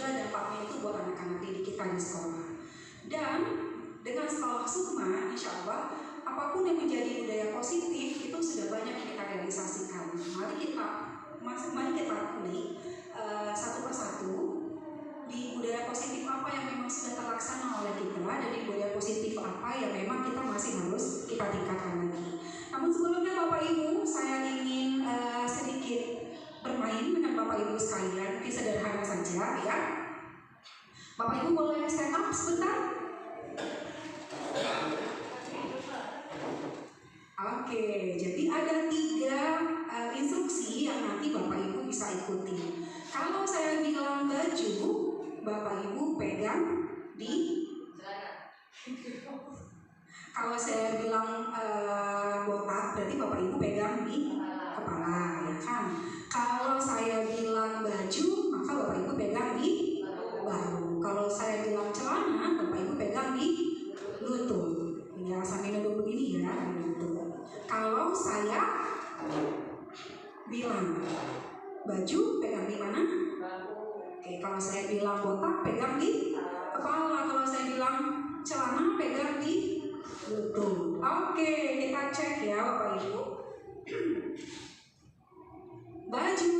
juga dampaknya itu buat anak-anak didik kita di sekolah. Dan dengan sekolah Sukma, insya Allah apapun yang menjadi budaya positif itu sudah banyak yang kita realisasikan. Mari kita kulik satu persatu di budaya positif apa yang memang sudah terlaksana oleh kita, dan di budaya positif apa yang memang kita masih harus kita tingkatkan lagi. Namun sebelumnya Bapak Ibu, saya ingin sedikit bermain dengan Bapak Ibu sekalian, tapi sederhana saja ya. Bapak Ibu boleh stand up sebentar? Oke, jadi ada 3 instruksi yang nanti Bapak Ibu bisa ikuti. Kalau saya bilang baju, Bapak Ibu pegang di kalau saya bilang botak, berarti Bapak Ibu pegang di kepala, ya kan? Kalau saya bilang baju, maka Bapak Ibu pegang di bahu. Kalau saya bilang celana, Bapak Ibu pegang di lutut. Ya, sambil duduk begini ya, lutut. Kalau saya bilang baju, pegang di mana? Oke, kalau saya bilang botak, pegang di kepala. Kalau saya bilang celana, pegang di lutut. Oke, kita cek ya Bapak Ibu. Baju.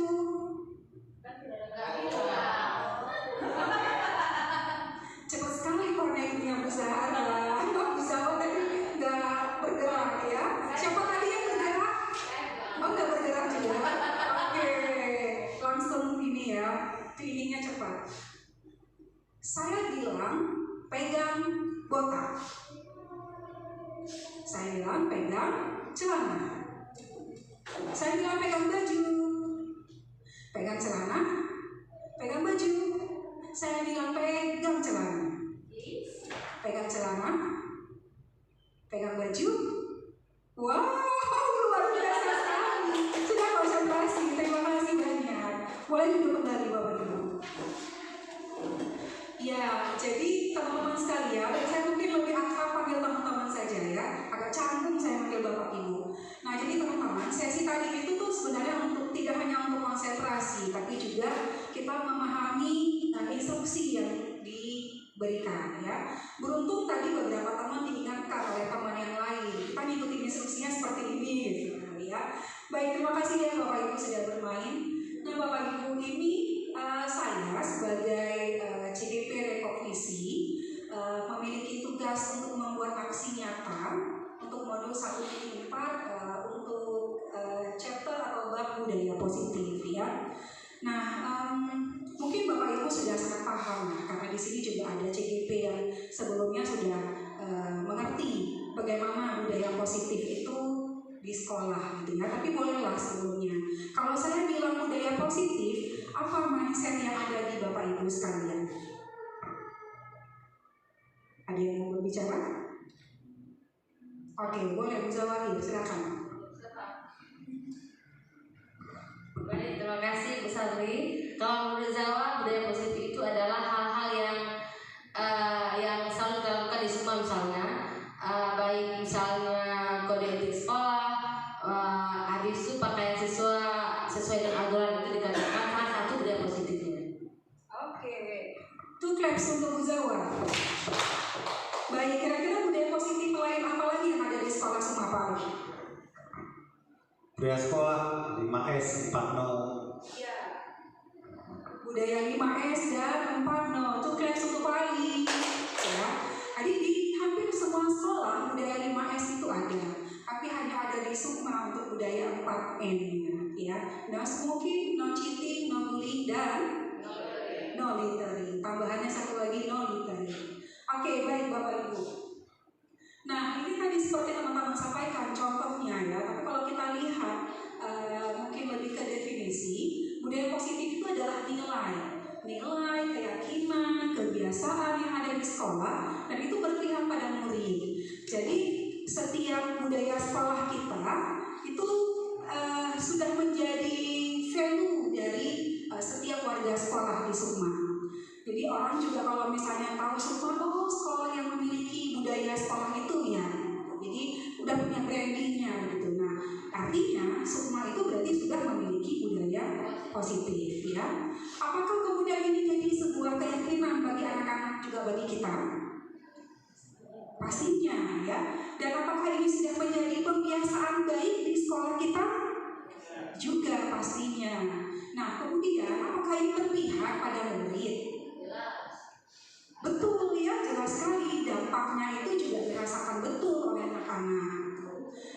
Cepat sekali koneknya Bu Zahra. Bu Zahra tadi nggak bergerak ya. Siapa tadi yang bergerak? Oh, nggak bergerak juga. Oke, langsung ini ya. Ininya cepat. Saya bilang pegang botak. Saya bilang pegang celana. Saya bilang pegang baju. Pegang celana. Pegang baju. Saya bilang pegang celana. Pegang celana. Pegang baju. Wow, luar biasa sekali. Sudah konsentrasi. Terima kasih banyak. Boleh duduk kembali Bapak Ibu. Ya, jadi teman-teman sekalian, saya mungkin lebih akrab panggil teman-teman saja ya. Agak canggung saya manggil Bapak Ibu. Nah, jadi teman-teman, sesi tadi itu tuh sebenarnya untuk tidak hanya untuk konsentrasi, tapi juga kita memahami instruksi yang diberikan ya. Beruntung tadi beberapa teman diingatkan oleh teman yang lain. Kita ngikutin instruksinya seperti ini gitu ya. Baik, terima kasih ya Bapak Ibu sudah bermain. Nah, Bapak Ibu, ini saya sebagai CDP Rekognisi memiliki tugas untuk membuat aksi nyata untuk modul 1.4 untuk chapter atau bab budaya positif ya. Nah, mungkin Bapak Ibu sudah sangat paham ya, karena di sini juga ada CGP yang sebelumnya sudah mengerti bagaimana budaya positif itu di sekolah gitu ya. Tapi bolehlah sebelumnya, kalau saya bilang budaya positif, apa mindset yang ada di Bapak Ibu sekalian? Ada yang mau berbicara? Oke, boleh Bu Zawahir, silakan. Baik, terima kasih Bu Sabri. Kalau menurut Zawa, budaya positif itu adalah hal-hal yang selalu kita lakukan di Sukma misalnya, baik misalnya kode etik sekolah, habis itu pakaian siswa sesuai dengan aturan, itu dikatakan salah satu budaya positifnya. Oke, two claps untuk Bu Zawa. Baik, kira-kira budaya positif lain apa lagi yang ada di sekolah Sukma Pak? Budaya sekolah 5S 4.0. Ya. Budaya 5S dan 4.0. Two claps untuk Pak Ali. Ya. Jadi di hampir semua sekolah budaya 5S itu ada, tapi hanya ada di Sukma untuk budaya 4N ya. No smoking, no cheating, no bullying, dan no littering. Tambahannya satu lagi, no littering. Oke, baik Bapak Ibu. Nah, ini tadi seperti teman-teman sampaikan contohnya ya. Tapi kalau kita lihat mungkin lebih ke definisi, budaya positif itu adalah nilai, keyakinan, kebiasaan yang ada di sekolah, dan itu berpihak pada murid. Jadi setiap budaya sekolah kita itu sudah menjadi value dari setiap warga sekolah di Sukma. Jadi orang juga kalau misalnya tahu Sukma, oh sekolah yang memiliki budaya sekolah itu ya, jadi udah punya brandingnya gitu. Nah, artinya Sukma itu berarti sudah memiliki budaya positif ya. Apakah kemudian ini jadi sebuah kita? Pastinya ya. Dan apakah ini sudah menjadi pembiasaan baik di sekolah kita? Juga pastinya. Nah, kemudian apakah ini berpihak pada murid? Betul ya, jelas sekali dampaknya itu juga dirasakan betul oleh anak-anak.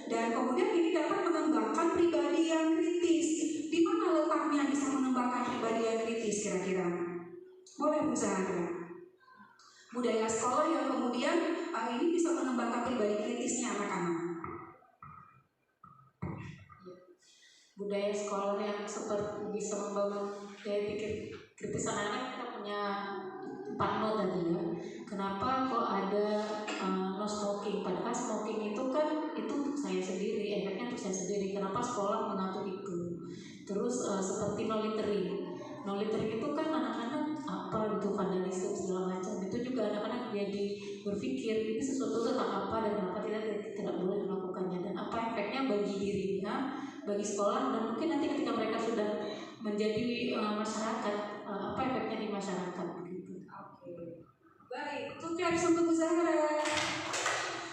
Dan kemudian ini dapat mengembangkan pribadi yang kritis. Di mana letaknya bisa mengembangkan pribadi yang kritis kira-kira? Boleh Bu Zahra? Budaya sekolah yang kemudian ini bisa mengembangkan pribadi kritisnya anak-anak. Budaya sekolah yang seperti bisa membangun daya pikir kritis anak-anak, kita punya 4 no tadi ya. Kenapa kok ada no smoking? Padahal smoking itu kan itu untuk saya sendiri, efeknya untuk saya sendiri. Kenapa sekolah mengatur itu? Terus seperti no littering. No littering itu kan anak-anak apa itu vandalisme segala macam. Itu juga anak-anak jadi berpikir ini sesuatu tentang apa dan kenapa tidak boleh melakukannya, dan apa efeknya bagi dirinya, bagi sekolah, dan mungkin nanti ketika mereka sudah menjadi masyarakat, apa efeknya di masyarakat begitu. Oke. Baik, itu klaps untuk Bu Zahra.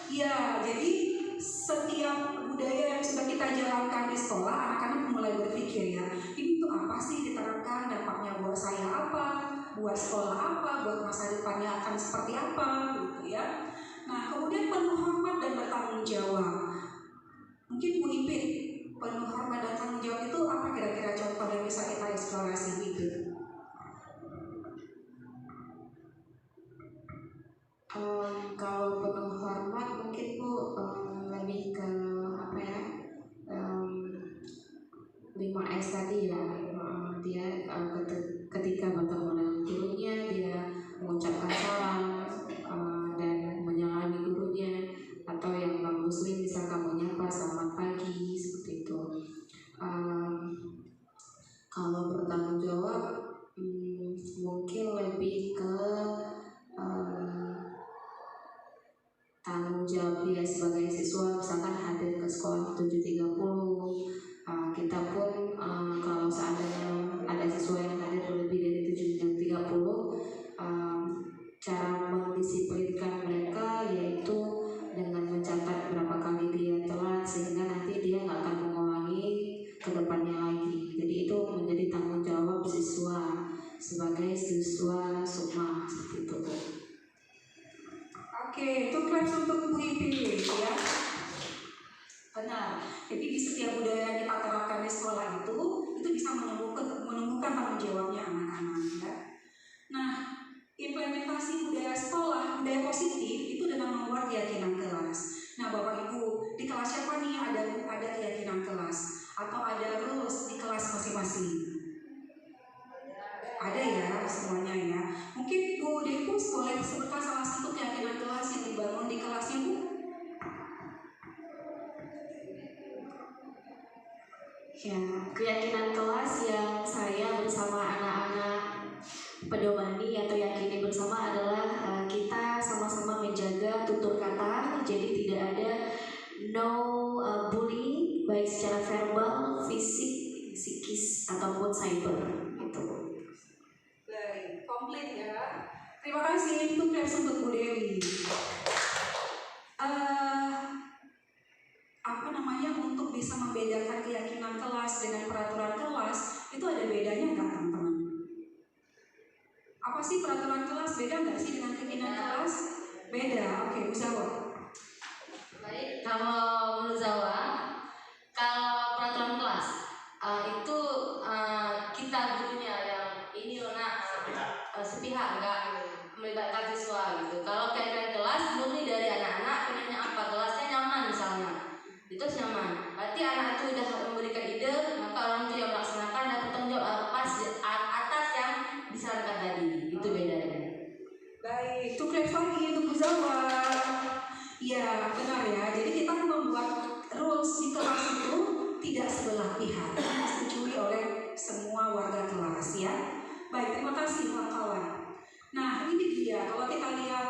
Ya, jadi setiap budaya yang sudah kita jalankan di sekolah, anak-anak mulai berpikir ya, ini untuk apa sih diterapkan, dampaknya buat saya apa, buat sekolah apa, buat masa depannya akan seperti apa, gitu ya. Nah, kemudian penuh hormat dan bertanggung jawab. Mungkin Bu Ipin, penuh hormat dan tanggung jawab itu apa kira-kira contoh yang bisa kita eksplorasi gitu? Kalau penuh hormat mungkin Bu lebih ke apa ya, 5S tadi ya. Dia ketika bertemu dengan gurunya dia mengucapkan salam dan menyalami gurunya, atau yang non muslim bisa kamu nyapa selamat pagi seperti itu. Kalau bertanggung jawab mungkin lebih ke tanggung jawab dia sebagai siswa, misalkan hadir ke sekolah 7.30, kita pun kalau seandainya ada siswa yang hadir lebih dari 7.30, cara mendisiplinkan mereka yaitu dengan mencatat berapa kali dia telat, sehingga nanti dia nggak akan mengulangi ke depannya lagi. Jadi itu menjadi tanggung jawab siswa sebagai siswa Sukma seperti itu. Oke, itu klaps untuk Bu Ipin ya. Benar. Jadi di setiap budaya yang kita terapkan di sekolah itu bisa menemukan tanggung jawabnya anak-anak ya. Nah, implementasi budaya sekolah, budaya positif itu dengan membuat keyakinan kelas. Nah, Bapak Ibu, di kelas siapa nih ada keyakinan kelas atau ada rules di kelas masing-masing? Ada ya semuanya ya. Mungkin Bu Depus boleh sebutkan salah satu keyakinan kelas yang dibangun di kelasnya Bu? Ya, keyakinan kelas yang saya bersama anak-anak pedomani atau yakini bersama adalah kita sama-sama menjaga tutur kata, jadi tidak ada no bullying baik secara verbal, fisik, psikis ataupun cyber gitu. Baik, komplit ya. Terima kasih, itu klaps untuk Bu Dewi. Untuk bisa membedakan keyakinan kelas dengan peraturan kelas itu ada bedanya nggak teman-teman? Apa sih peraturan kelas, beda nggak sih dengan keyakinan kelas? Beda. Oke, Bu Zawa. Baik, kalau menurut Zawa, kalau peraturan kelas itu kita gurunya yang ini sepihak, nggak melibatkan siswa gitu. Kalau keyakinan kelas murni dari anak-anak, penanya apa, kelasnya nyaman misalnya, itu nyaman. Berarti anak itu sudah memberikan ide, maka orang itu yang melaksanakan dan bertanggung jawab atas yang disarankan tadi. Itu bedanya. Baik, itu klaps lagi untuk Bu Zawa. Ya, benar ya. Jadi kita membuat rules di kelas itu tidak sebelah pihak, disetujui oleh semua warga kelas ya. Baik, terima kasih kawan-kawan. Nah, ini dia kalau kita lihat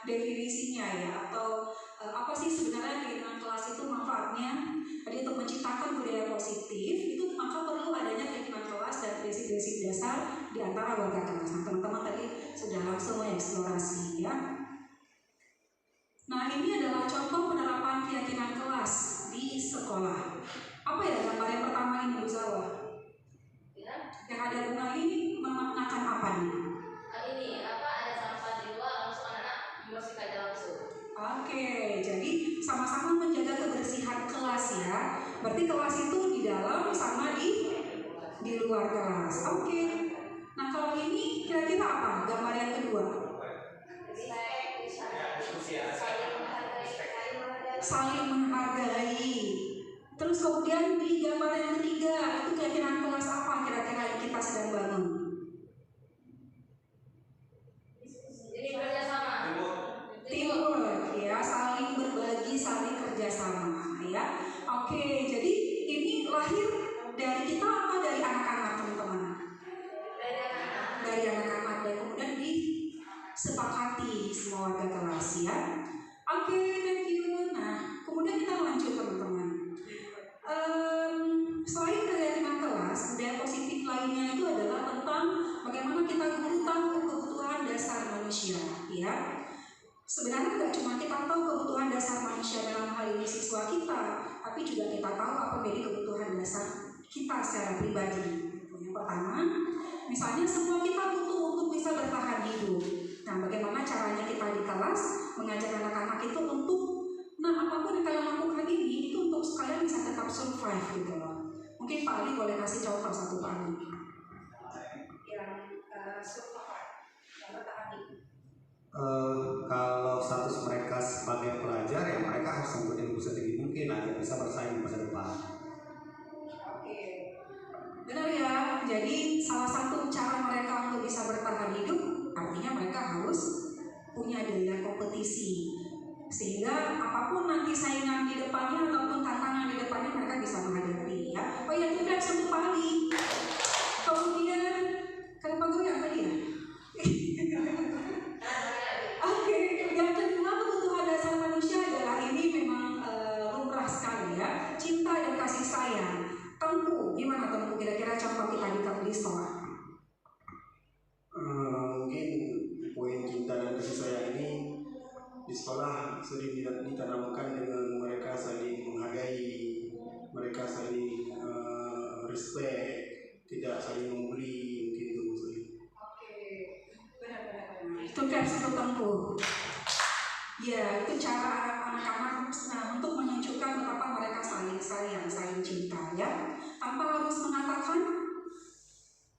definisinya ya, atau apa sih sebenarnya keyakinan kelas itu manfaatnya. Jadi untuk menciptakan budaya positif itu maka perlu adanya keyakinan kelas dan prinsip-prinsip dasar di antara warga kelas. Nah, teman-teman tadi sudah langsung mengeksplorasi. adalah contoh penerapan keyakinan kelas di sekolah. Apa ya gambar yang pertama ini Bu Zawa? Ya. Yang ada bunga ini memaknakan apa nih? Ini apa, ada sampah di luar langsung anak-anak membersihkan langsung. Oke, jadi sama-sama menjaga kebersihan kelas ya. Berarti kelas itu di dalam sama di luar kelas. Oke. Nah kalau ini kira-kira apa? Gambar yang kedua. Saling menghargai. Terus kemudian di gambar yang ketiga itu keyakinan kelas apa kira-kira yang kita sedang bangun? Ini kerjasama. Teamwork ya, saling berbagi, saling kerjasama ya. Oke, jadi ini lahir dari kita atau dari anak-anak teman-teman? Dari anak-anak dan kemudian disepakati semua warga kelas ya. Oke, thank you. Nah, kemudian kita lanjut teman-teman. Selain keyakinan kelas, budaya positif lainnya itu adalah tentang bagaimana kita guru tahu kebutuhan dasar manusia ya. Sebenarnya tidak cuma kita tahu kebutuhan dasar manusia dalam hal ini siswa kita, tapi juga kita tahu apa menjadi kebutuhan dasar kita secara pribadi. Yang pertama, misalnya semua kita butuh untuk bisa bertahan hidup. Nah, bagaimana caranya kita di kelas mengajak anak-anak itu untuk, nah apapun yang kalian lakukan ini itu untuk kalian bisa tetap survive gitu loh. Mungkin Pak Ali boleh kasih contoh satu Pak Ali. Yang survive, yang bertahan hidup. Kalau status mereka sebagai pelajar ya mereka harus membuat ilmu setinggi mungkin agar bisa bersaing di masa depan. Oke, benar ya. Jadi salah satu cara mereka untuk bisa bertahan hidup artinya mereka harus punya daya kompetisi sehingga apapun nanti saingan di depannya ataupun tantangan di depannya mereka bisa menghadapi ya. Oh ya, itu kan satu kali. Kemudian kenapa gue yang tadi ya? Oke, yang kedua kebutuhan dasar manusia adalah ini memang lumrah sekali ya, cinta dan kasih sayang. Tengku, gimana Tengku kira-kira contoh kita di sekolah? Mungkin poin cinta dan kasih sayang ini di sekolah sering ditanamkan dengan mereka saling menghargai, mereka saling respect, tidak saling membuli, mungkin itu maksudnya. Oke, benar-benar. Itu kan satu Tengku. Ya, itu cara anak-anak untuk menunjukkan betapa mereka saling sayang, saling cinta ya, tanpa harus mengatakan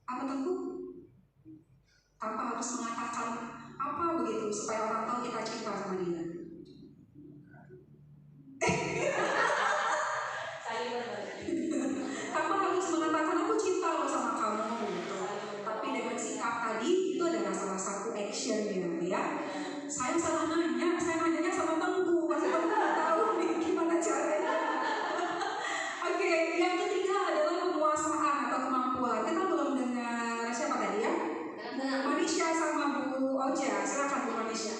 apa Tengku? Tanpa harus mengatakan apa begitu supaya orang tahu kita cinta sama dia. Tanpa harus mengatakan aku cinta loh sama kamu gitu. Tapi dengan sikap tadi itu adalah salah satu action ya. Saya salah nanya, saya nanyanya sama Tengku, masih Tengku nggak tahu nih gimana caranya. Oke, yang ketiga adalah penguasaan atau kemampuan. Kita belum dengar siapa tadi ya? Manisha sama Bu Oja, silakan Bu Manisha.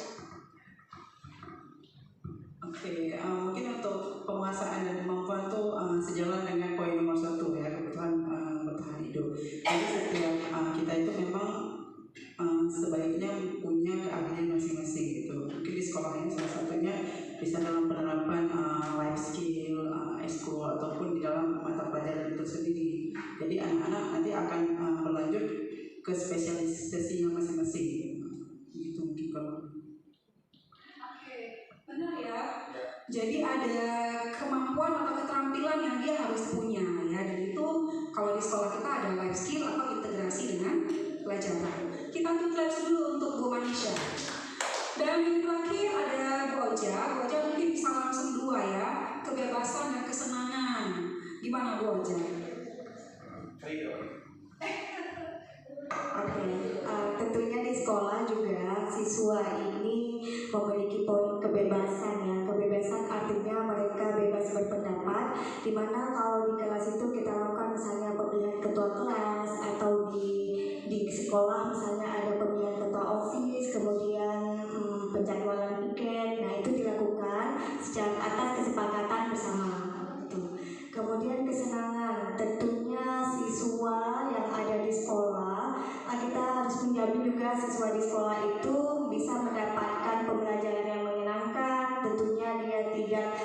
Oke, mungkin untuk penguasaan dan kemampuan itu sejalan dengan poin nomor 1 ya, kebutuhan bertahan hidup. Jadi setiap kita itu memang sebaiknya punya keahlian masing-masing gitu. Mungkin di sekolah ini salah satunya bisa dalam penerapan life skill, ekskul ataupun di dalam mata pelajaran itu sendiri. Jadi anak-anak nanti akan berlanjut ke spesialisasinya masing-masing. Gitu mungkin kalau. Oke, benar ya. Jadi ada kemampuan atau keterampilan yang dia harus punya ya. Dan itu kalau di sekolah kita ada life skill atau integrasi dengan pelajaran. Kita tutup dulu untuk Bu Manisha. Dan yang terakhir ada Bu Oja. Bu Oja mungkin bisa langsung 2 ya. Kebebasan dan kesenangan. Gimana Bu Oja? Oke, tentunya di sekolah juga siswa ini memiliki poin kebebasan ya. Kebebasan artinya mereka bebas berpendapat, dimana kalau di kelas itu kita lakukan misalnya pemilihan ketua kelas atau di sekolah misalnya ada pemilihan ketua OSIS, kemudian penjadwalan piket. Nah itu dilakukan secara atas kesepakatan bersama. Kemudian kesenangan, tentunya siswa yang ada di sekolah, kita harus menjamin juga siswa di sekolah itu bisa mendapatkan pembelajaran yang menyenangkan. Tentunya dia supaya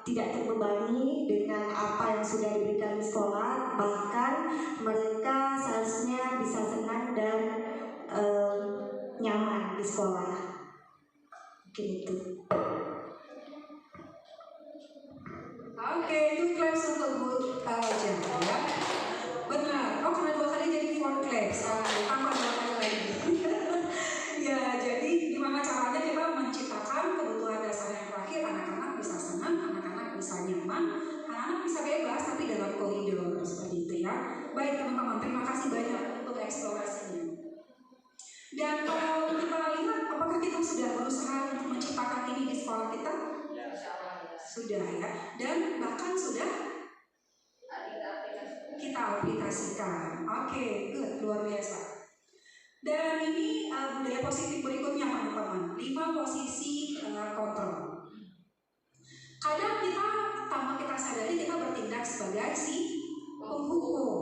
tidak terbebani dengan apa yang sudah diberikan di sekolah, bahkan mereka seharusnya bisa senang dan nyaman di sekolah. Mungkin itu. Oke, itu claps untuk Bu Raja ya. Benar. Oh, karena 2 kali jadi 4 claps. Tambah 2 kali lagi. Ya, jadi gimana caranya kita menciptakan kebutuhan dasar yang terakhir, anak-anak bisa senang, anak-anak bisa nyaman, anak-anak bisa bebas tapi dalam koridor seperti itu ya. Baik teman-teman, terima kasih banyak untuk eksplorasinya. Dan kalau kita lihat, apakah kita sudah berusaha untuk menciptakan ini di sekolah kita? Sudah ya, dan bahkan sudah kita aplikasikan. Oke, good, luar biasa. Dan ini budaya positif berikutnya teman-teman, 5 posisi kontrol. Kadang kita tanpa kita sadari kita bertindak sebagai si penghukum.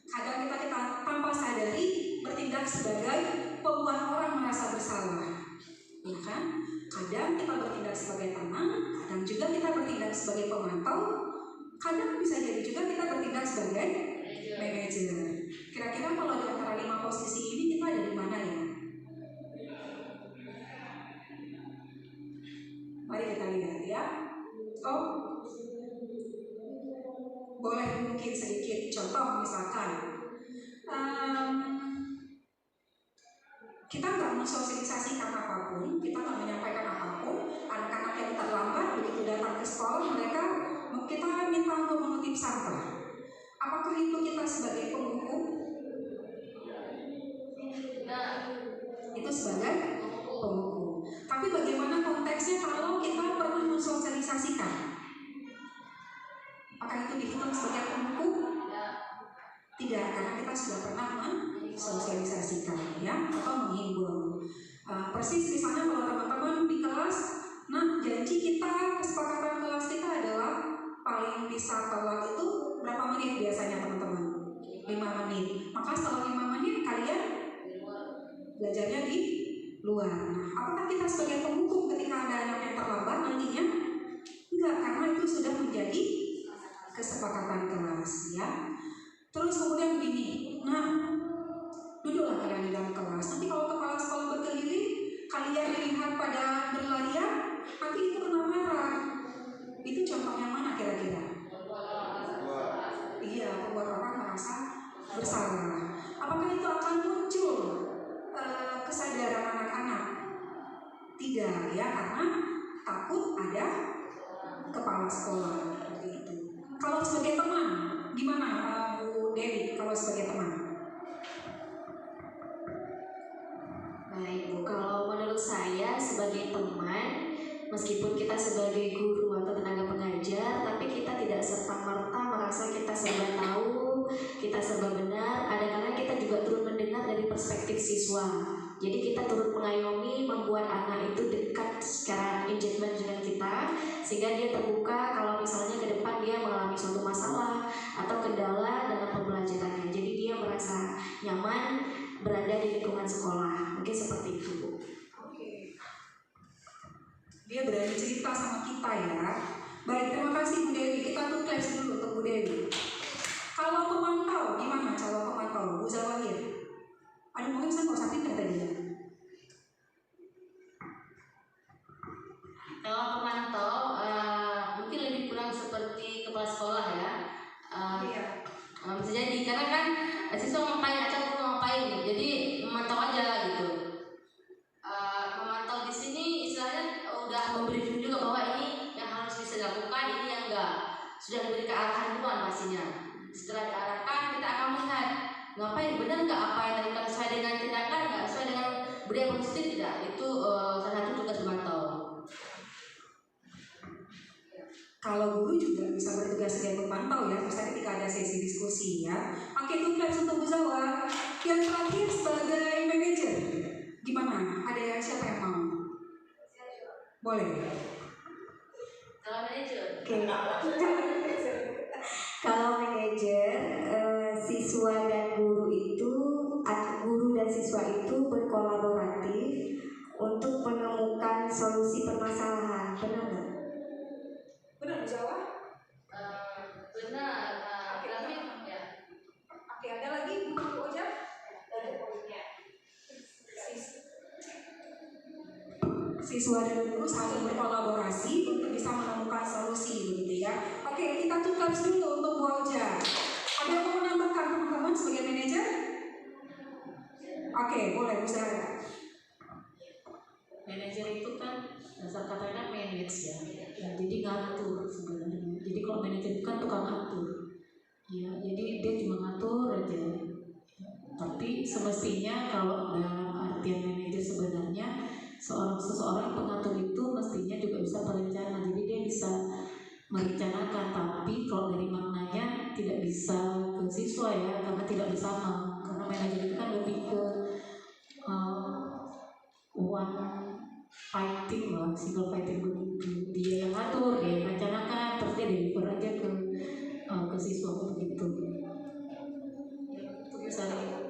Kadang kita tanpa sadari bertindak sebagai pembuat orang merasa bersalah, ya kan? Kadang kita bertindak sebagai teman, kadang juga kita bertindak sebagai pemantau, kadang bisa jadi juga kita bertindak sebagai manajer. Kira-kira kalau di antara 5 posisi ini kita ada di mana ya? Mari kita lihat ya. Oh, boleh mungkin sedikit contoh misalkan. Kita nggak mensosialisasikan apapun, kita nggak menyampaikan apapun. Anak-anak yang terlambat begitu datang ke sekolah, kita minta untuk mengutip sampah. Apakah itu kita sebagai penghukum? Itu sebagai penghukum. Tapi bagaimana konteksnya kalau kita pernah mensosialisasikan? Apakah itu dihitung sebagai penghukum? Tidak, karena kita sudah pernah mensosialisasikan ya, atau menghimbau. Persis misalnya kalau teman-teman di kelas, nah janji kita, kesepakatan kelas kita adalah paling bisa telat itu berapa menit biasanya teman-teman? 5 menit. Maka setelah 5 menit kalian belajarnya di luar. Nah, apakah kita sebagai penghukum ketika ada anak yang terlambat nantinya? Enggak, karena itu sudah menjadi kesepakatan kelas ya. Terus kemudian begini, nah duduklah kalian di dalam kelas. Nanti kalau kepala sekolah berkeliling, kalian dilihat pada berlarian, nanti itu kena marah. Itu contohnya mana kira-kira? Iya, membuat orang merasa bersalah. Apakah itu akan muncul kesadaran anak-anak? Tidak ya, karena takut ada kepala sekolah seperti itu. Kalau sebagai teman, gimana Bu Dewi? Kalau sebagai teman? Baik Bu, kalau menurut saya sebagai teman, meskipun kita sebagai guru atau tenaga pengajar, tapi kita tidak serta-merta merasa kita serba tahu, kita serba benar. Kadang-kadang kita juga turut mendengar dari perspektif siswa. Jadi kita turut mengayomi, membuat anak itu dekat secara engagement dengan kita, sehingga dia terbuka kalau misalnya ke depan dia mengalami suatu masalah atau kendala dalam pembelajarannya. Jadi dia merasa nyaman berada di lingkungan sekolah. Mungkin seperti itu Bu. Oke. Dia berani cerita sama kita ya. Baik, terima kasih Bu Dewi. Kita tuh class dulu untuk Bu Dewi. Kalau pemantau, gimana calon pemantau? Bu Zawahir. Ada mungkin saya usah pindah tadi ya. Kalau pemantau mungkin lebih kurang seperti kepala sekolah ya. Iya. Bisa jadi karena kan siswa ngapain atau guru ngapain, jadi memantau aja gitu. Memantau di sini istilahnya udah membriefing juga bahwa ini yang harus bisa dilakukan, ini yang enggak. Sudah diberikan arahan duluan pastinya. Setelah diarahkan kita akan melihat ngapain, benar nggak apa yang dilakukan sesuai dengan tindakan, nggak sesuai dengan budaya positif tidak. Itu salah satu tugas memantau. Kalau guru juga bisa bertugas sebagai pemantau ya, misalnya ketika ada sesi diskusi ya. Oke, itu class untuk Bu Zawa. Yang terakhir sebagai manajer, gimana? Ada siapa yang mau? Boleh. Kalau manajer. Oke. Kalau manajer, siswa dan guru dan siswa itu berkolaboratif untuk menemukan solusi permasalahan. Benar siswa dan guru saling berkolaborasi untuk bisa menemukan solusi begitu ya. Oke, kita tutup dulu untuk Bu Oja. Ada yang mau menambahkan teman-teman sebagai manajer? Oke, boleh Bu Zahra. Manajer itu kan dasar katanya manage ya, jadi ngatur sebenarnya. Jadi kalau manajer itu kan tukang atur, ya. Jadi dia cuma ngatur aja. Tapi semestinya kalau dalam artian manajer sebenarnya seseorang pengatur itu mestinya juga bisa berencana. Jadi dia bisa merencanakan. Tapi kalau dari maknanya tidak bisa ke siswa ya, karena tidak bersama. Karena manajer itu kan lebih ke one fighting lah, single fighting begitu. Dia yang ngatur, dia yang rencanakan, terus dia deliver aja ke siswa begitu. Itu misalnya.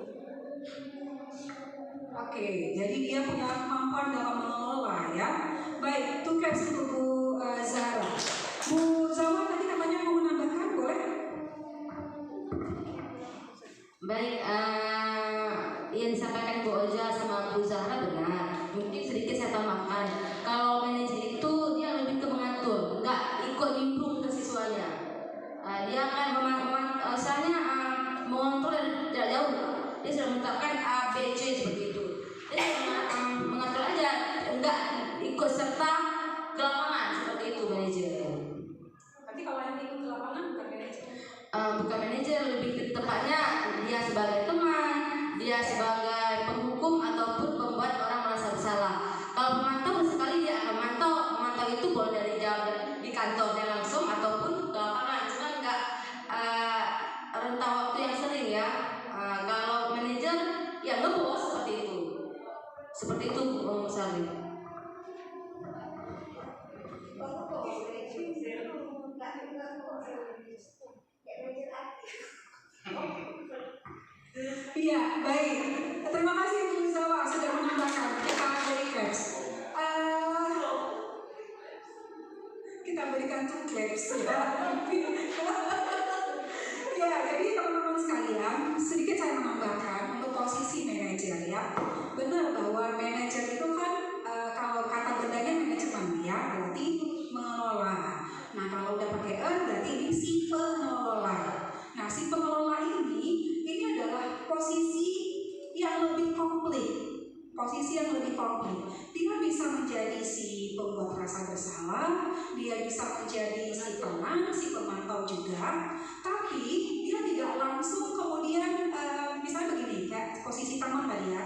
Oke, jadi dia punya kemampuan dalam mengelola ya. Baik, itu caps untuk Bu Zahra. Bu Zawa tadi katanya mau menambahkan, boleh? Baik, yang disampaikan Bu Oja sama Bu Zahra benar. Mungkin sedikit saya tambahkan. Kalau manajer itu dia lebih ke mengatur, nggak ikut nimbrung ke siswanya. Dia akan misalnya mengontrol dari jauh. Dia sudah menetapkan A, B, C seperti itu. Dia mengatur aja, nggak ikut serta ke lapangan seperti itu manajer. Tapi kalau yang ikut ke lapangan bukan manajer. Bukan manajer, lebih tepatnya dia sebagai teman, dia sebagai penghukum ataupun pembuat orang merasa bersalah. Kalau pemantau sekali dia akan memantau itu boleh dari jauh di kantornya langsung ataupun ke lapangan, cuma nggak rentang waktu yang sering ya. Kalau manajer ya ngebos seperti itu Bu Sari. Iya, baik. Terima kasih Bu Zawa sudah menambahkan. Kita beri claps. Kita berikan 2 claps ya. Ya, jadi teman-teman sekalian, sedikit saya menambahkan untuk posisi manajer ya. Benar bahwa manajer itu kan kalau kata bendanya manajemen ya, berarti mengelola. Nah, kalau udah pakai berarti ini si pengelola. Nah, si pengelola ini adalah posisi yang lebih komplit. Dia bisa menjadi si pembuat rasa bersalah, dia bisa menjadi si teman, si pemantau juga. Tapi dia tidak langsung kemudian misalnya begini, kayak posisi teman tadi ya.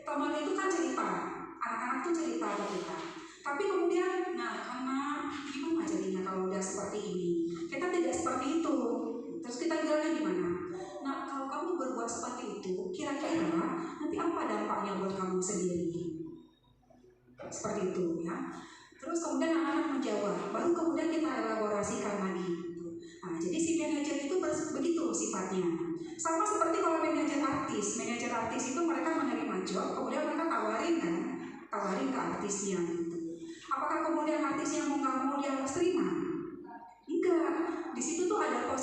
Teman itu kan cerita, anak-anak tuh cerita ke kita. Tapi kemudian, nah anak gimana jadinya kalau udah seperti ini? Kita tidak seperti itu. Terus kita bilangnya gimana? Nah kalau kamu berbuat seperti itu, kira-kira nanti apa dampaknya buat kamu sendiri? Seperti itu ya. Terus kemudian anak-anak menjawab, baru kemudian kita elaborasikan lagi. Nah, jadi si manajer itu begitu sifatnya. Sama seperti kalau manajer artis itu mereka menerima job, kemudian mereka tawarin ke artisnya gitu. Apakah kemudian artisnya mau nggak mau dia harus terima? Enggak. Di situ tuh ada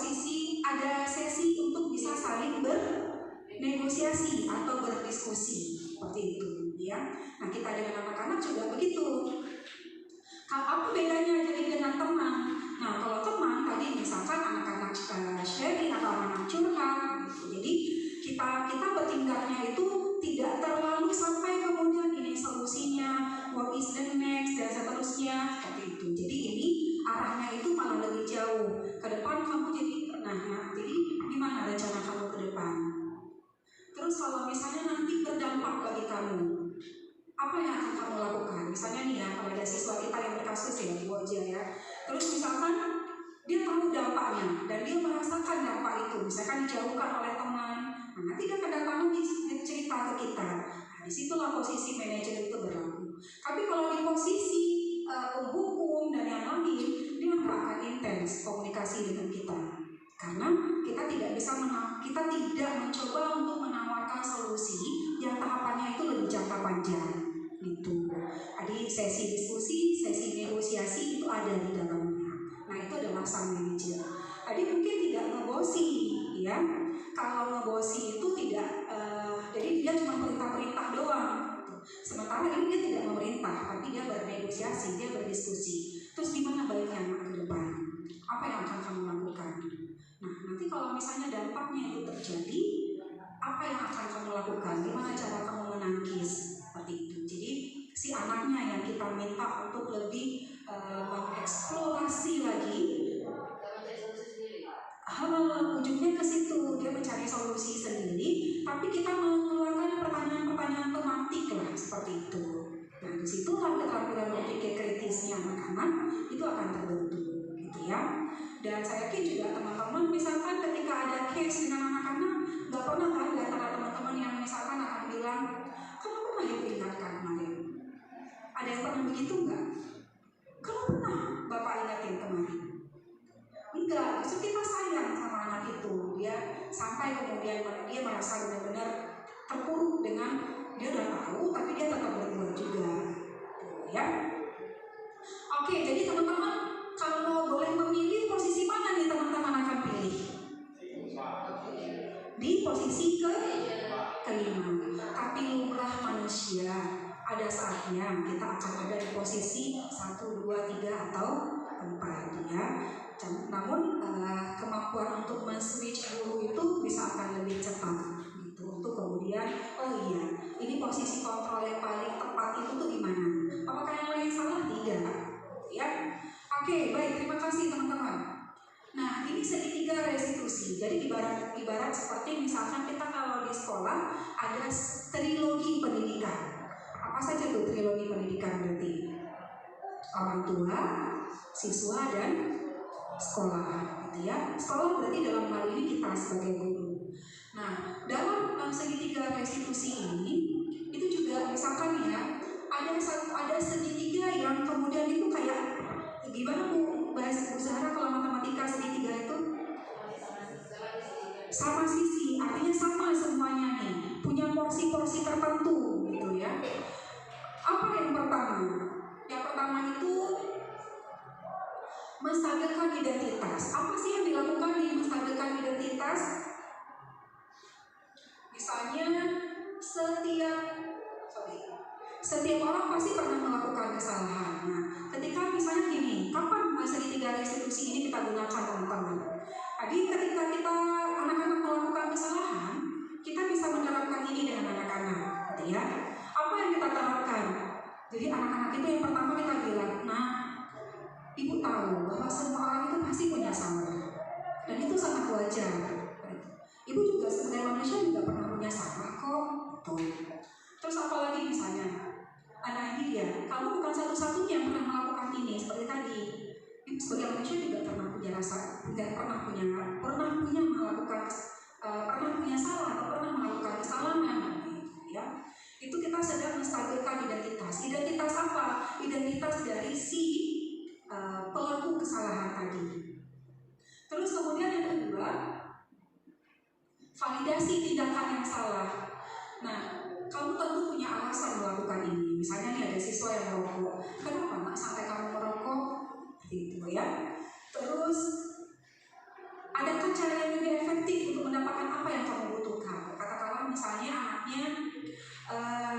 sesi untuk bisa saling bernegosiasi atau berdiskusi seperti itu ya. Nah kita dengan anak-anak juga begitu. Apa bedanya jadi dengan teman? Nah kalau teman tadi misalkan anak-anak sharing atau anak-anak curhat gitu. Jadi kita bertindaknya itu tidak terlalu sampai kemudian ini solusinya, what is the next dan seterusnya seperti itu. Jadi ini arahnya itu malah lebih jauh ke depan kamu jadi jadi gimana rencana kamu ke depan? Terus kalau misalnya nanti berdampak bagi kamu, apa yang akan kamu lakukan? Misalnya nih ya, kalau ada siswa kita yang berkasus ya, Bu Oja ya. Terus misalkan dia tahu dampaknya dan dia merasakan dampak itu, misalkan dijauhkan oleh teman, nah nanti dia kedatangan cerita ke kita. Nah disitulah posisi manajer itu berlaku. Tapi kalau di posisi penghukum dan yang lain, dia nggak akan intens komunikasi dengan kita. Karena kita tidak mencoba untuk menawarkan solusi yang tahapannya itu lebih jangka panjang gitu. Jadi sesi diskusi, sesi negosiasi itu ada di dalamnya. Nah itu adalah sang manajer. Jadi mungkin tidak ngebosi ya. Kalau ngebosi itu tidak, jadi dia cuma perintah-perintah doang. Sementara ini dia tidak memerintah, tapi dia bernegosiasi. kalau misalnya dampaknya itu terjadi, apa yang akan kamu lakukan? Gimana cara kamu menangkis? Seperti itu. Jadi si anaknya yang kita minta untuk lebih mengeksplorasi lagi, ujungnya ke situ, dia mencari solusi sendiri, tapi kita mengeluarkan pertanyaan-pertanyaan tematik lah, seperti itu. Nah, disitulah keterampilan berpikir kritisnya anak-anak itu akan terbentuk, gitu ya. Dan saya yakin juga teman-teman, misalkan ketika ada case dengan anak-anak, nggak pernah kan di antara teman-teman yang misalkan akan bilang, kamu pernah ya ingatkan kemarin? Ada yang pernah begitu nggak? Kamu pernah Bapak ingatin kemarin? Enggak, justru kita sayang sama anak itu. Dia sampai kemudian dia merasa benar-benar terpuruk dengan dia udah tahu, tapi dia tetap berbuat juga, ya. Oke, jadi teman-teman, kalau boleh memilih posisi mana nih teman-teman akan pilih? Di posisi kelima. Tapi lumrah manusia, ada saatnya kita akan ada di posisi 1, 2, 3 atau 4, ya. Namun kemampuan untuk men-switch guru itu bisa akan lebih cepat gitu, untuk kemudian oh iya, ini posisi kontrol yang paling tepat itu tuh gimana? Apakah yang lain salah? Tidak, ya. Oke, baik, terima kasih teman-teman. Nah, ini segitiga restitusi. Jadi ibarat seperti misalkan kita kalau di sekolah ada trilogi pendidikan. Apa saja tuh trilogi pendidikan berarti? Orang tua, siswa, dan sekolah, gitu ya. Sekolah berarti dalam hal ini kita sebagai guru. Nah, dalam segitiga restitusi ini itu juga misalkan ya ada segitiga yang kemudian itu kayak gimana Bu Zahra kalau matematika segitiga itu sama sisi, artinya sama semuanya nih, punya porsi-porsi tertentu gitu ya. Apa yang pertama? Yang pertama itu menstabilkan identitas. Apa sih yang dilakukan di menstabilkan identitas? Misalnya setiap orang pasti pernah melakukan kesalahan. Nah, ketika misalnya gini, kapan segitiga restitusi ini kita gunakan teman-teman? Jadi ketika kita anak-anak melakukan kesalahan, kita bisa menerapkan ini dengan anak-anak, gitu ya. Apa yang kita terapkan? Jadi anak-anak itu yang pertama kita bilang, nah, ibu tahu bahwa semua orang itu pasti punya salah, dan itu sangat wajar. Ibu juga sebagai manusia juga pernah punya salah kok. Tuh. Terus apa lagi misalnya? Anak ini dia, kamu bukan satu-satunya yang pernah melakukan ini. Seperti tadi, ibu sebagai manusia juga pernah punya rasa, pernah punya salah atau pernah melakukan kesalahan, gitu ya. Itu kita sedang menstabilkan identitas. Identitas apa? Identitas dari si pelaku kesalahan tadi. Terus kemudian yang kedua, validasi tindakan yang salah. Nah, kamu tentu punya alasan melakukan ini. Misalnya nih ada siswa yang merokok. Kenapa nak sampai kamu merokok? Gitu ya. Terus, adakah cara yang lebih efektif untuk mendapatkan apa yang kamu butuhkan? Katakanlah misalnya anaknya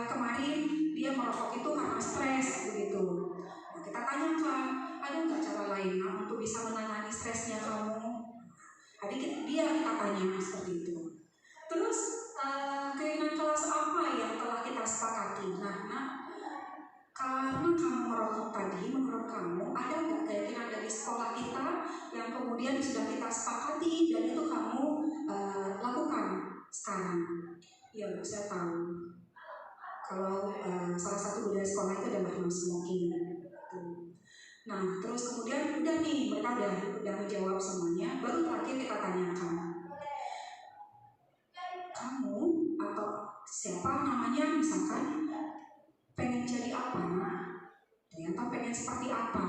kemarin dia merokok itu karena stres begitu. Nah, kita tanyakan, ada nggak cara lain untuk bisa menangani stresnya kamu? Jadi kita tanya seperti itu. Terus keinginan kelas apa yang telah kita sepakati? Nah, karena kamu merokok tadi, menurut kamu ada nggak keyakinan dari sekolah kita yang kemudian sudah kita sepakati dan itu kamu lakukan sekarang? Ya, saya tahu. Kalau salah satu budaya sekolah itu adalah no smoking. Nah, terus kemudian udah nih mereka udah menjawab semuanya. Baru terakhir kita tanyakan, kamu atau siapa namanya misalkan pengen jadi apa? Ternyata pengen seperti apa?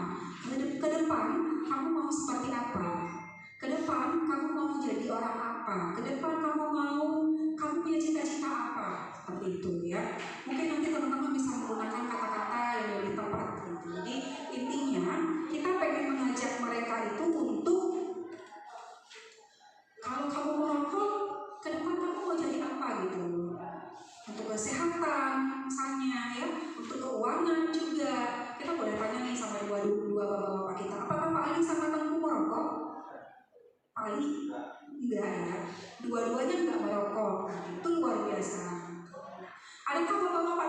Ke depan kamu mau seperti apa? Ke depan kamu mau jadi orang apa? Ke depan kamu punya cita-cita apa? Seperti itu ya. Mungkin nanti teman-teman bisa menggunakan kata-kata yang lebih tepat gitu. Jadi intinya kita pengen mengajak mereka itu untuk kalau kamu merokok, ke depan kamu mau jadi apa gitu. Untuk kesehatan misalnya ya, untuk keuangan juga. Kita boleh tanya nih sama dua bapak-bapak kita, apakah Pak Ali sama Tengku merokok? Pak Ali? Enggak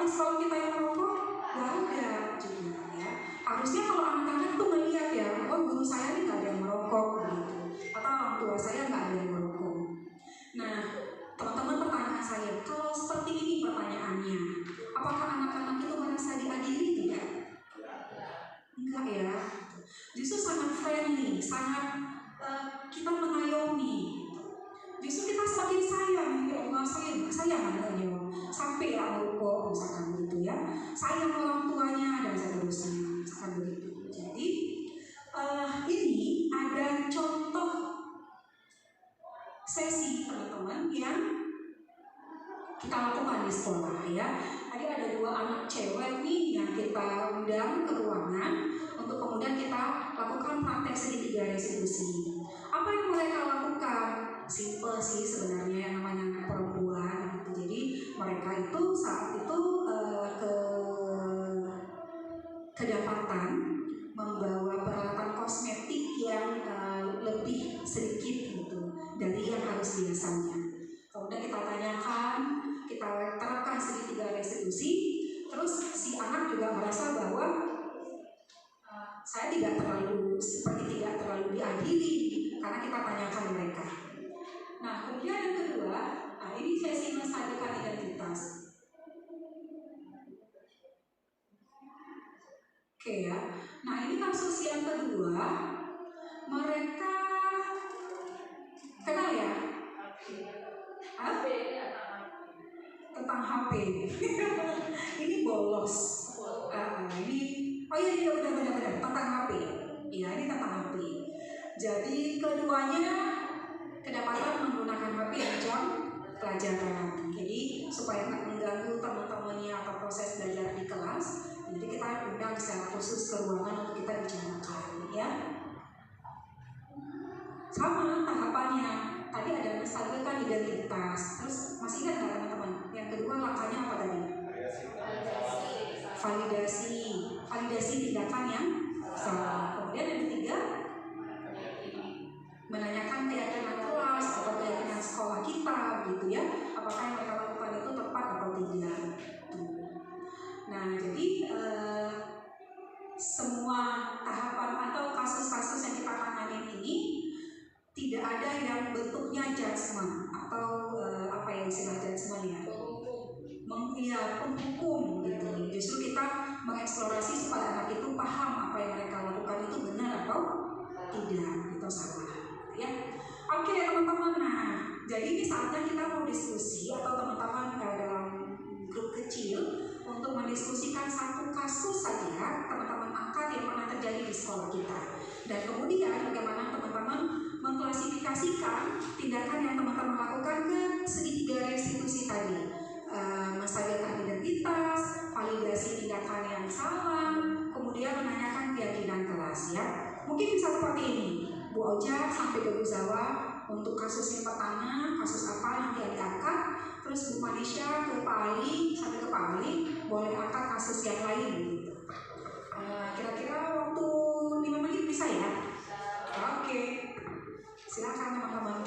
di sekolah kita yang merokok? Gak ada juga ya. Harusnya kalau anak-anak tuh melihat ya, oh guru saya ini gak ada yang merokok gitu, atau orang tua saya gak ada yang merokok. Nah, teman-teman, pertanyaan saya, kalau seperti ini pertanyaannya, apakah anak-anak itu merasa diadili tidak? Enggak ya. Justru sangat friendly, sangat kita mengayomi. Justru kita semakin sayang, ya Allah, sayang anaknya, sampai ya merokok misalkan gitu ya, sayang orang tuanya dan seterusnya, misalkan begitu. Jadi ini ada contoh sesi teman-teman yang kita lakukan di sekolah ya. Tadi ada 2 anak cewek nih yang kita undang ke ruangan untuk kemudian kita lakukan praktek segitiga restitusi. Apa yang mereka lakukan? Simple sih sebenarnya, yang namanya anak perempuan gitu. Jadi mereka itu saat itu kedapatan membawa peralatan kosmetik yang lebih sedikit gitu dari yang harus biasanya. Kemudian kita tanyakan, kita terapkan segitiga restitusi, terus si anak juga merasa bahwa saya tidak terlalu diadili karena kita tanyakan mereka. Nah, kemudian yang kedua, ini sesi menstabilkan identitas. Oke ya. Nah, ini kasus yang kedua, mereka kenal ya? Tentang HP. Ini bolos. Ini oh iya benar tentang HP. Iya, ini tentang HP. Jadi keduanya kedapatan menggunakan HP di jam pelajaran. Jadi supaya nggak mengganggu teman-temannya atau proses belajar di kelas, jadi kita undang secara khusus ke ruangan untuk kita bicarakan, ya. Sama tahapannya. Tadi ada menstabilkan identitas. Terus masih ingat nggak teman-teman? Yang kedua langkahnya apa tadi? Validasi tindakan yang salah. Kemudian yang ketiga, menanyakan keyakinan kelas atau keyakinan sekolah kita, gitu ya. Apakah yang mereka lakukan itu tepat atau tidak? Nah, jadi semua tahapan atau kasus-kasus yang kita tangani ini tidak ada yang bentuknya judgement atau apa yang istilah judgement ya? Penghukum gitu. Justru kita mengeksplorasi supaya anak itu paham apa yang mereka lakukan itu benar atau tidak, itu salah, ya. Oke teman-teman, nah jadi ini saatnya kita mau diskusi atau teman-teman dalam grup kecil untuk mendiskusikan satu kasus saja teman-teman angkat yang pernah terjadi di sekolah kita, dan kemudian bagaimana teman-teman mengklasifikasikan tindakan yang teman-teman lakukan ke segitiga restitusi tadi. Menstabilkan identitas, validasi tindakan yang salah, kemudian menanyakan keyakinan kelas, ya. Mungkin bisa seperti ini, Bu Oja sampai ke Bu Zawa untuk kasus yang pertama, kasus apa nanti yang diangkat, terus Bu Manisha ke Pak Ali sampai ke Pak Ali, boleh angkat kasus yang lain gitu. Kira-kira waktu 5 menit bisa ya? Oke, silakan teman-teman.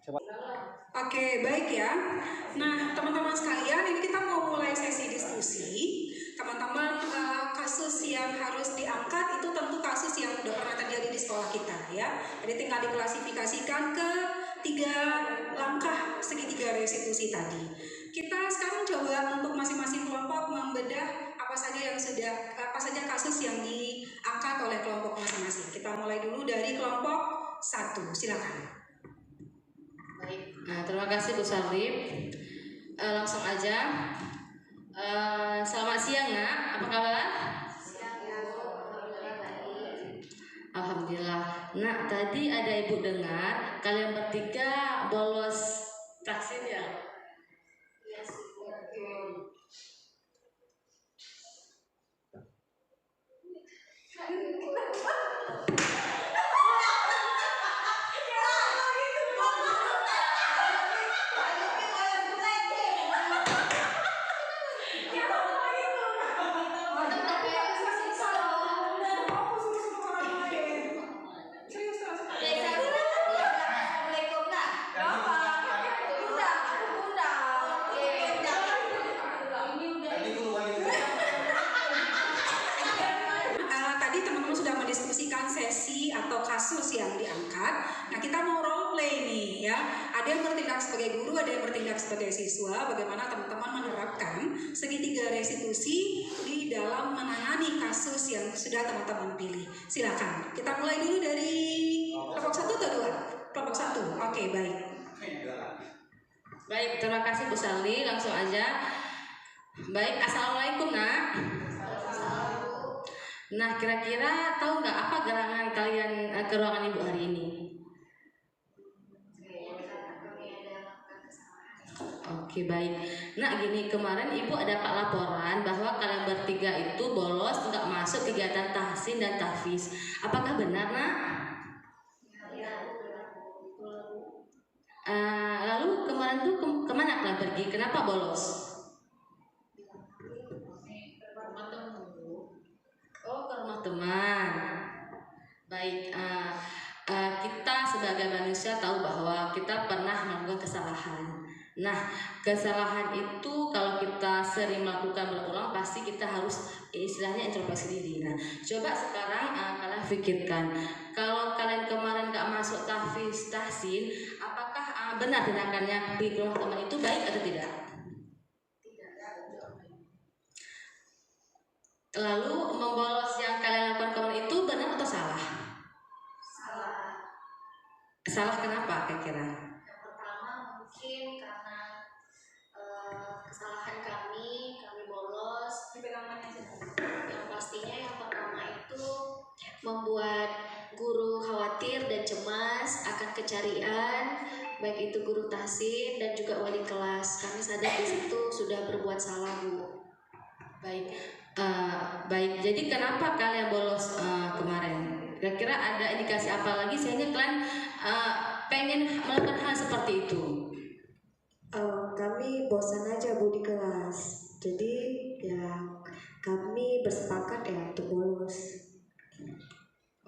Oke, baik ya. Nah, teman-teman sekalian, ini kita mau mulai sesi diskusi. Teman-teman, kasus yang harus diangkat itu tentu kasus yang sudah pernah terjadi di sekolah kita ya. Jadi tinggal diklasifikasikan ke 3 langkah segitiga restitusi tadi. Kita sekarang coba untuk masing-masing kelompok membedah apa saja kasus yang diangkat oleh kelompok masing-masing. Kita mulai dulu dari kelompok 1. Silakan. Baik, terima kasih Bu Sarip. Langsung aja. Selamat siang Nak, apa kabar? Alhamdulillah. Nak, tadi ada Ibu dengar kalian bertiga bolos vaksin ya? Iya sih. Sesi atau kasus yang diangkat. Nah, kita mau role play nih ya. Ada yang bertindak sebagai guru, ada yang bertindak sebagai siswa. Bagaimana teman-teman menerapkan segitiga restitusi di dalam menangani kasus yang sudah teman-teman pilih. Silakan. Kita mulai dulu dari kelompok 1 atau 2? Kelompok 1. Oke, baik. Baik, terima kasih Bu Sali. Langsung aja. Baik, assalamualaikum Nak. Nah, kira-kira tahu nggak apa gerangan kalian ke ruangan Ibu hari ini? Oke, baik. Nah, gini, kemarin Ibu dapat laporan bahwa kalian bertiga itu bolos nggak masuk kegiatan tahsin dan tahfiz. Apakah benar, Nak? Lalu kemarin tuh kemana kalian pergi? Kenapa bolos? Oh, ke rumah teman. Baik, kita sebagai manusia tahu bahwa kita pernah melakukan kesalahan. Nah, kesalahan itu kalau kita sering melakukan berulang pasti kita harus istilahnya introspeksi diri. Nah, coba sekarang kalian pikirkan, kalau kalian kemarin gak masuk tahfiz tahsin, apakah benar tindakannya di rumah teman itu baik atau tidak? Lalu membolos yang kalian lakukan kemarin itu benar atau salah? Salah. Salah kenapa kira-kira? Yang pertama mungkin karena kesalahan kami bolos. Yang pastinya yang pertama itu membuat guru khawatir dan cemas akan kecarian, baik itu guru tahsin dan juga wali kelas. Kami sadar di situ sudah berbuat salah, Bu. Baik, jadi kenapa kalian bolos kemarin? Kira-kira ada indikasi apa lagi sehingga kalian pengen melakukan hal seperti itu? Kami bosan aja Bu di kelas, jadi ya kami bersepakat ya untuk bolos.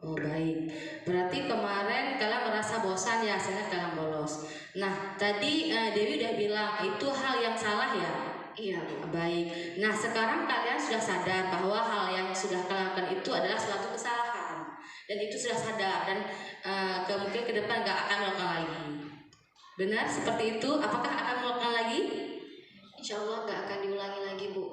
Oh, baik, berarti kemarin kalian merasa bosan ya sehingga kalian bolos. Nah, tadi Dewi udah bilang itu hal yang salah ya? Iya, Bu. Baik, nah sekarang kalian sudah sadar bahwa hal yang sudah kalian lakukan itu adalah suatu kesalahan dan itu sudah sadar dan kemungkinan ke depan gak akan melakukan lagi. Benar seperti itu? Apakah akan melakukan lagi? Insya Allah gak akan diulangi lagi, Bu.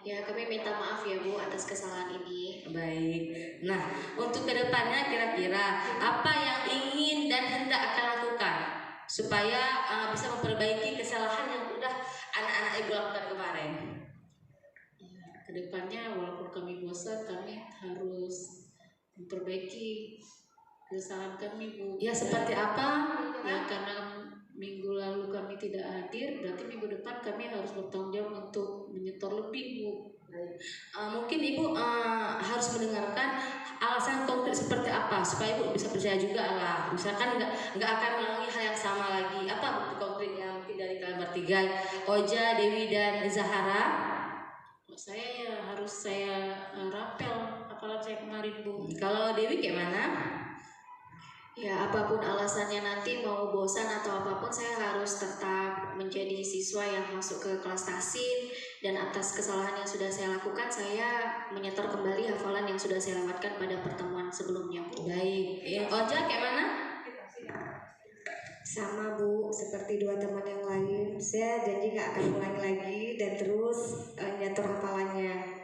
Ya, kami minta maaf ya Bu atas kesalahan ini. Baik, nah untuk kedepannya kira-kira apa yang ingin dan hendak akan lakukan supaya bisa memperbaiki kesalahan yang udah anak-anak Ibu lakukan kemarin? Ya, kedepannya walaupun kami bosan, kami harus memperbaiki kesalahan kami, Bu. Ya, seperti apa? Ya, karena minggu lalu kami tidak hadir, berarti minggu depan kami harus bertanggung jawab untuk menyetor lebih, Bu. Mungkin Ibu harus mendengarkan alasan konkret seperti apa supaya Ibu bisa percaya juga lah. Misalkan nggak akan mengulangi hal yang sama lagi. Apa bukti konkretnya mungkin dari kalian bertiga, Oja, Dewi dan Zahara? Saya ya harus saya rapel apalan saya kemarin, Bu. Kalau Dewi kayak mana? Ya, apapun alasannya nanti mau bosan atau apapun, saya harus tetap menjadi siswa yang masuk ke kelas tahsin, dan atas kesalahan yang sudah saya lakukan, saya menyetor kembali hafalan yang sudah saya lewatkan pada pertemuan sebelumnya, Bu. Baik, yang Oja kayak mana? Sama Bu, seperti dua teman yang lain, saya janji nggak akan ulangi lagi dan terus nyetor hafalannya.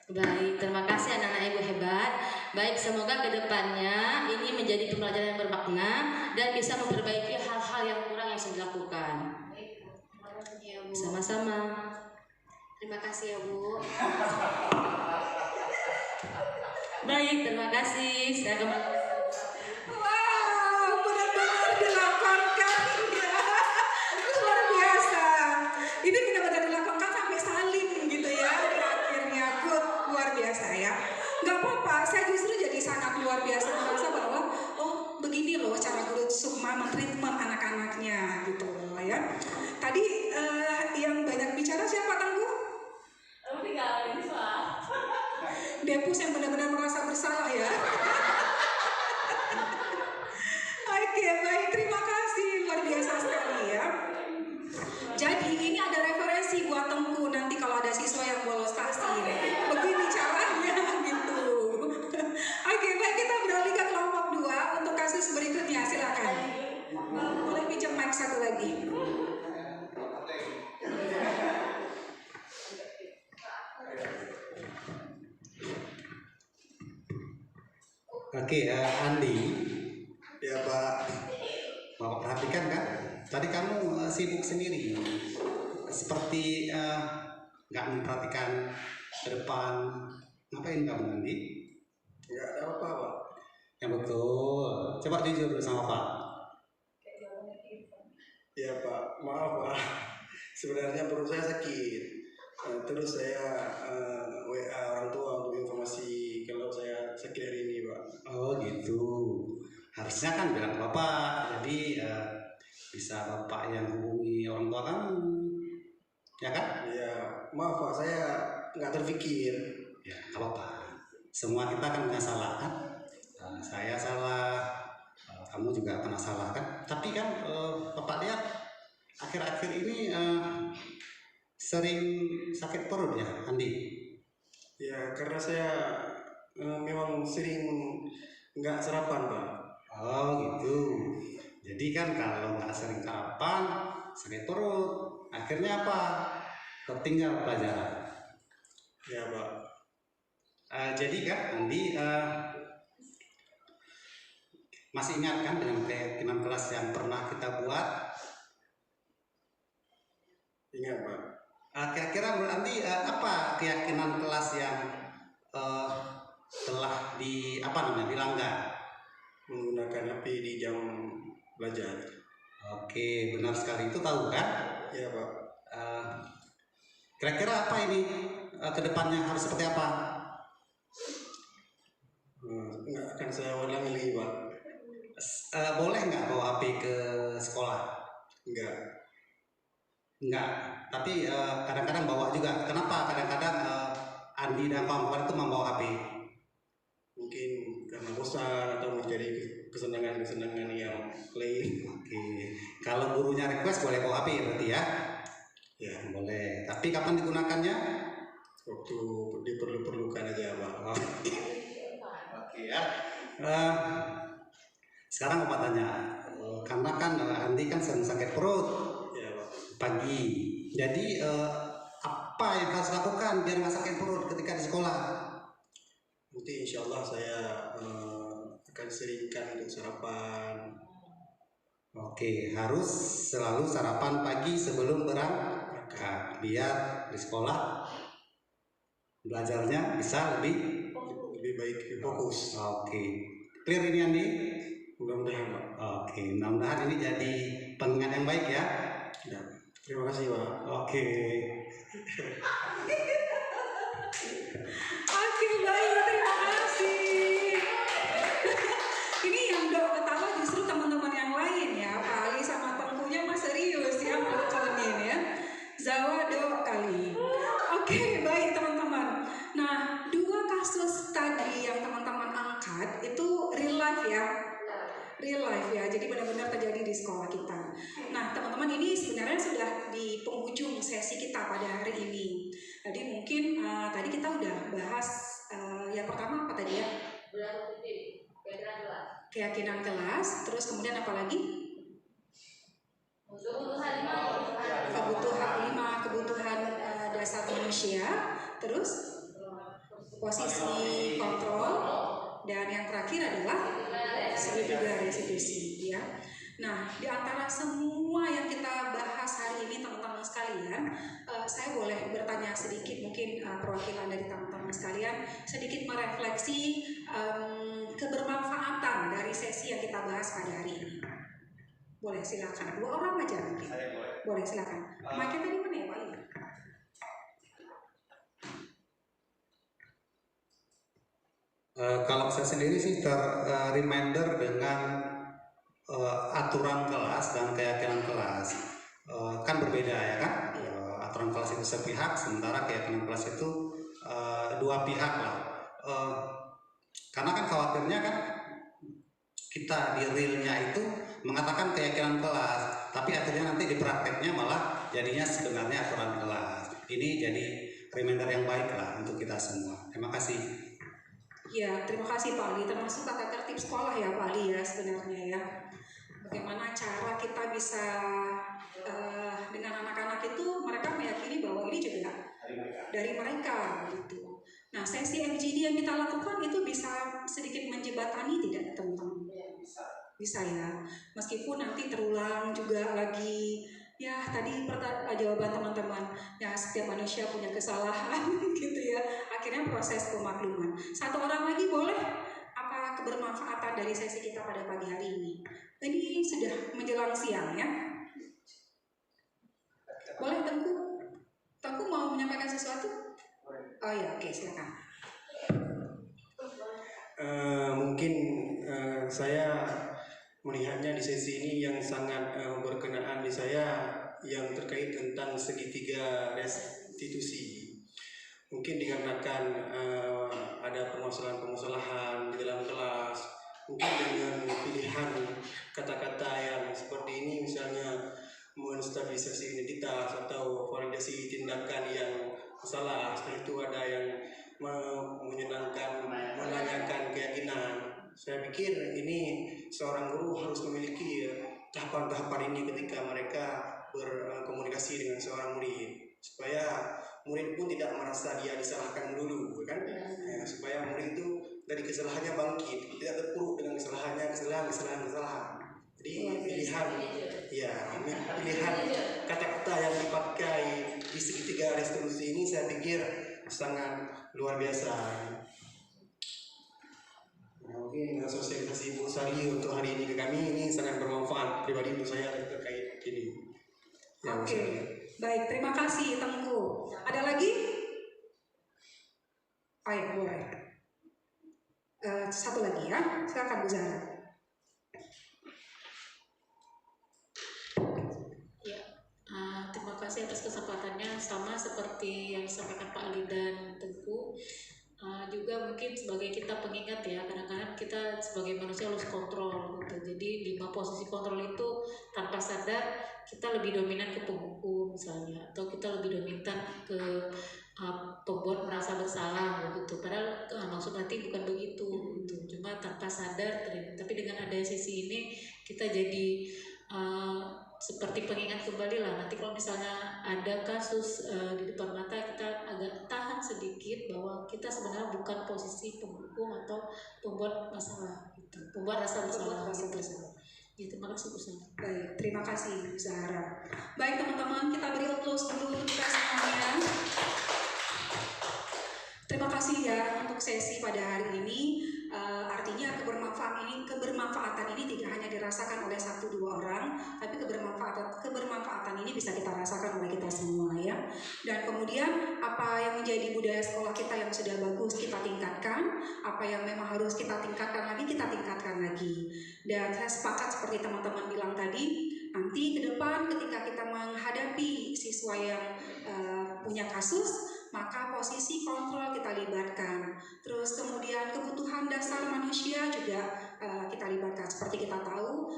Baik, terima kasih anak-anak ibu hebat. Baik, semoga kedepannya ini menjadi pembelajaran yang bermakna dan bisa memperbaiki hal-hal yang kurang yang sudah dilakukan. Ya, Bu. Sama-sama. Terima kasih ya, Bu. Baik, terima kasih. Saya kembali. Wow, benar-benar dilaporkan ya. Luar biasa. Ini benar-benar dilaporkan sampai saling gitu ya. Akhirnya good, luar biasa ya. Gak apa-apa, saya justru jadi sangat luar biasa merasa bahwa oh begini loh cara guru Sukma mentreatment anak-anaknya gitu loh ya. Tadi yang banyak bicara siapa Tangguh? Depus yang benar-benar merasa bersalah ya. Oke, baik, terima kasih, luar biasa sekali ya. Jadi ini ada referensi buat Tengku nanti kalau ada siswa yang bolos tahsin. Begini caranya gitu. Oke, baik, kita beralih ke kelompok 2 untuk kasus berikutnya, silakan. Boleh pinjam mic satu lagi. Oke, Andi, Ya Pak. Bapak perhatikan kan? Tadi kamu sibuk sendiri, seperti nggak memperhatikan ke depan. Ngapain kamu Andi? Nggak ada apa Pak. Yang betul. Coba jujur sama Pak. Ya Pak, maaf Pak. Sebenarnya perut saya sakit. Terus saya WA orang tua untuk informasi kalau saya sakit hari ini Pak. Oh gitu. Harusnya kan bilang ke Bapak. Jadi bisa Bapak yang hubungi orang tua kamu. Ya kan? Ya, maaf Pak, saya nggak terpikir. Ya, nggak apa-apa. Semua kita kan punya salah kan? Saya salah, kamu juga pernah salah kan? Tapi kan Bapak lihat akhir-akhir ini sering sakit perut ya, Andi? Ya, karena saya memang sering nggak sarapan Pak. Oh gitu. Jadi kan kalau nggak sering sarapan, sakit perut. Akhirnya apa? Tertinggal pelajaran. Ya Pak. Jadi kan Andi masih ingat kan dengan keyakinan kelas yang pernah kita buat? Ingat Pak. Kira-kira menurut Andi apa keyakinan kelas yang telah dilanggar? Menggunakan HP di jam belajar. Oke, benar sekali, itu tahu kan? Ya Pak. Kira-kira apa ini kedepannya harus seperti apa? Nggak akan saya ulangi lagi Pak. Boleh nggak bawa HP ke sekolah? Enggak, tapi kadang-kadang bawa juga. Kenapa kadang-kadang Andi dan kawan-kawan itu membawa HP? Mungkin karena bosan atau mencari kesenangan-kesenangan yang lain. Oke, kalau gurunya request boleh bawa HP berarti ya? Ya boleh. Tapi kapan digunakannya? Waktu diperlukan aja Pak. Oke ya. Sekarang Bapak tanya, karena kan Andi kan sering sakit perut pagi. Jadi apa yang harus lakukan biar nggak sakit perut ketika di sekolah? Nanti insya Allah saya akan seringkan untuk sarapan. Oke, harus selalu sarapan pagi sebelum berangkat biar di sekolah belajarnya bisa lebih baik, lebih fokus. Oke, clear ini Andi? Mudah-mudahan Pak. Oke, mudah-mudahan ini jadi pengingat yang baik ya. Ya. Terima kasih Pak. Oke. Oke, baik, terima kasih. Ini yang Dok ketawa justru teman-teman yang lain ya. Pak Ali sama Tengkunya mas serius ya ngelakonin ya. Zawa Dok kali. Oke, baik teman-teman. Nah, 2 kasus tadi yang teman-teman angkat itu real life ya. Real kita pada hari ini. Jadi mungkin tadi kita udah bahas yang pertama apa tadi ya? Keyakinan kelas, terus kemudian apa lagi? Kebutuhan dasar manusia, terus posisi kontrol, dan yang terakhir adalah segitiga restitusi, ya. Nah, di antara semua yang kita bahas hari ini teman-teman sekalian, saya boleh bertanya sedikit, mungkin perwakilan dari teman-teman sekalian sedikit merefleksi kebermanfaatan dari sesi yang kita bahas pada hari ini. Boleh, silakan. 2 orang aja mungkin. Saya boleh. Boleh, silakan. Mic-nya tadi mana ya, Pak? Kalau saya sendiri sih reminder dengan aturan kelas dan keyakinan kelas kan berbeda ya kan. Aturan kelas itu sepihak, sementara keyakinan kelas itu 2 pihak lah. Karena kan khawatirnya kan kita di realnya itu mengatakan keyakinan kelas, tapi akhirnya nanti di prakteknya malah jadinya sebenarnya aturan kelas. Ini jadi reminder yang baik lah untuk kita semua. Terima kasih. Ya, terima kasih Pak Ali. Termasuk tata tertib sekolah ya Pak Ali ya sebenarnya ya. Bagaimana cara kita bisa dengan anak-anak itu mereka meyakini bahwa ini juga dari mereka gitu. Nah, sesi MGD yang kita lakukan itu bisa sedikit menjembatani tidak teman-teman? Bisa ya. Meskipun nanti terulang juga lagi. Ya, tadi jawaban teman-teman, ya setiap manusia punya kesalahan gitu ya. Akhirnya proses pemakluman. 1 orang lagi boleh? Apa kebermanfaatan dari sesi kita pada pagi hari ini? Ini sudah menjelang siang ya. Boleh Tengku? Tengku mau menyampaikan sesuatu? Oh ya, oke, silakan. Mungkin saya melihatnya di sesi ini yang sangat berkenaan di saya yang terkait tentang segitiga restitusi. Mungkin dikarenakan ada permasalahan-permasalahan di dalam kelas, mungkin dengan pilihan kata-kata yang seperti ini, misalnya menstabilisasi identitas atau validasi tindakan yang salah, setelah itu ada yang menanyakan keyakinan. Saya pikir ini seorang guru harus memiliki tahapan-tahapan ini ketika mereka berkomunikasi dengan seorang murid, supaya murid pun tidak merasa dia disalahkan dulu, kan? Ya, supaya murid itu dari kesalahannya bangkit, tidak terpuruk dengan kesalahan. Jadi pilihan kata-kata yang dipakai di segitiga restitusi ini saya pikir sangat luar biasa. Mungkin sosialisasi Bu Sari untuk hari ini ke kami ini sangat bermanfaat pribadi untuk saya terkait ini. Oke, baik, terima kasih Tengku. Ada lagi? Oh ya, boleh. 1 lagi ya, silakan Bu Zahra. Ya, terima kasih atas kesempatannya. Sama seperti yang disampaikan Pak Ali dan Tengku. Juga mungkin sebagai kita pengingat ya, kadang-kadang kita sebagai manusia harus kontrol gitu. Jadi 5 posisi kontrol itu tanpa sadar kita lebih dominan ke penghukum misalnya, atau kita lebih dominan ke pembuat merasa bersalah gitu. Padahal maksud hati bukan begitu gitu. Cuma tanpa sadar, tapi dengan ada sesi ini kita jadi seperti pengingat kembali lah. Nanti kalau misalnya ada kasus di depan mata, kita agak tahan sedikit bahwa kita sebenarnya bukan posisi penghukum atau pembuat masalah gitu, pembuat rasa bersalah gitu. Ya, terima kasih Bu Zahra. Baik, terima kasih Bu Zahra. Baik teman-teman, kita beri applause dulu untuk kita semuanya. Terima kasih ya untuk sesi pada hari ini. Artinya kebermanfaatan ini tidak hanya dirasakan oleh 1-2 orang, tapi kebermanfaatan ini bisa kita rasakan oleh kita semua ya. Dan kemudian apa yang menjadi budaya sekolah kita yang sudah bagus kita tingkatkan, apa yang memang harus kita tingkatkan lagi kita tingkatkan lagi. Dan saya sepakat seperti teman-teman bilang tadi, nanti ke depan ketika kita menghadapi siswa yang punya kasus, maka posisi kontrol kita libatkan. Terus kemudian kebutuhan dasar manusia juga kita libatkan. Seperti kita tahu,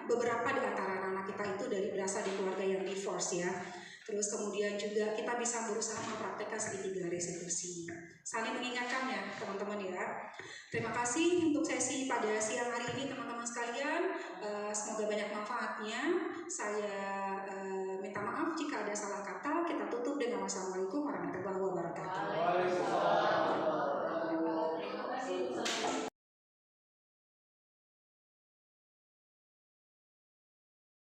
beberapa di antara anak-anak kita itu berasal dari keluarga yang divorce ya. Terus kemudian juga kita bisa berusaha mempraktekkan segitiga restitusi. Saling mengingatkan ya teman-teman ya. Terima kasih untuk sesi pada siang hari ini teman-teman sekalian. Semoga banyak manfaatnya. Saya minta maaf jika ada salah kata.